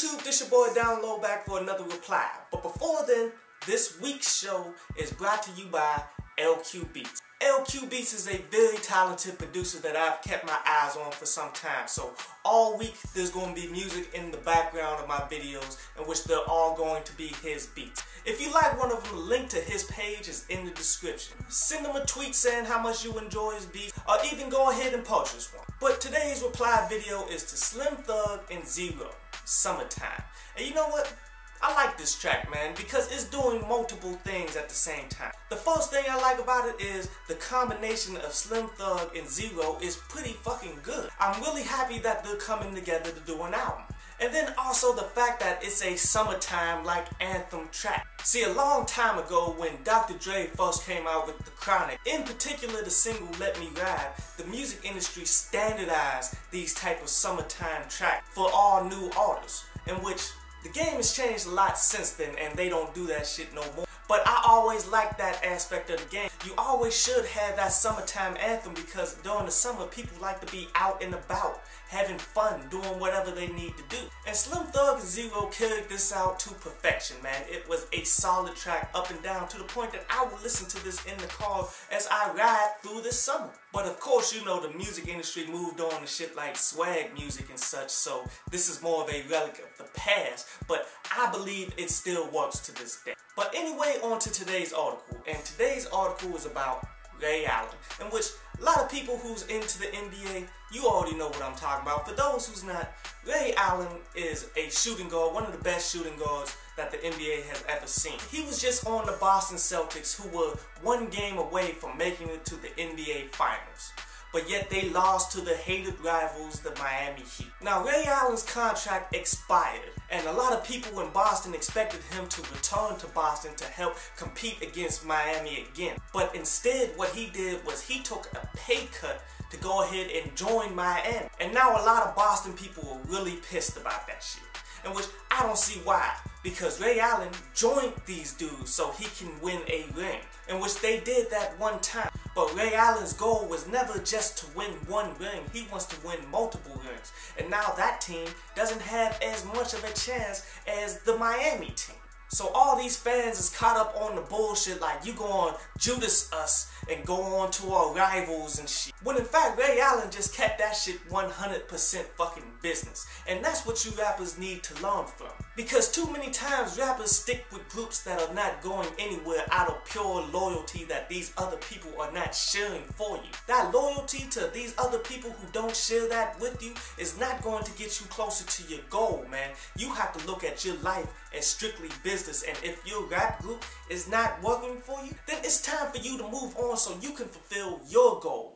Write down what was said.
YouTube, this your boy Download back for another reply. But before then, this week's show is brought to you by LQ Beats. LQ Beats is a very talented producer that I've kept my eyes on for some time. So all week there's going to be music in the background of my videos in which they're all going to be his beats. If you like one of them, the link to his page is in the description. Send him a tweet saying how much you enjoy his beats, or even go ahead and purchase one. But today's reply video is to Slim Thug and Zero, Summertime. And you know what? I like this track, man, because it's doing multiple things at the same time. The first thing I like about it is the combination of Slim Thug and Zero is pretty fucking good. I'm really happy that they're coming together to do an album. And then also the fact that it's a summertime-like anthem track. See, a long time ago when Dr. Dre first came out with The Chronic, in particular the single Let Me Ride, the music industry standardized these type of summertime tracks for all new artists, in which the game has changed a lot since then and they don't do that shit no more. But I always like that aspect of the game. You always should have that summertime anthem because during the summer people like to be out and about, having fun, doing whatever they need to do. And Slim Thug and Zero carried this out to perfection, man. It was a solid track up and down to the point that I would listen to this in the car as I ride through this summer. But of course, you know, the music industry moved on to shit like swag music and such, so this is more of a relic of the past, but I believe it still works to this day. But anyway, on to today's article, and today's article is about Ray Allen, in which a lot of people who's into the NBA, you already know what I'm talking about. For those who's not, Ray Allen is a shooting guard, one of the best shooting guards that the NBA has ever seen. He was just on the Boston Celtics, who were one game away from making it to the NBA Finals. But yet they lost to the hated rivals, the Miami Heat. Now, Ray Allen's contract expired, and a lot of people in Boston expected him to return to Boston to help compete against Miami again. But instead, what he did was he took a pay cut to go ahead and join Miami. And now a lot of Boston people are really pissed about that shit. In which I don't see why, because Ray Allen joined these dudes so he can win a ring, in which they did that one time. But Ray Allen's goal was never just to win one ring, he wants to win multiple rings. And now that team doesn't have as much of a chance as the Miami team. So all these fans is caught up on the bullshit like you gonna Judas us and go on to our rivals and shit. When in fact Ray Allen just kept that shit 100% fucking business. And that's what you rappers need to learn from. Because too many times rappers stick with groups that are not going anywhere out of pure loyalty that these other people are not sharing for you. That loyalty to these other people who don't share that with you is not going to get you closer to your goal, man. You have to look at your life as strictly business, and if your rap group is not working for you, then it's time for you to move on so you can fulfill your goal.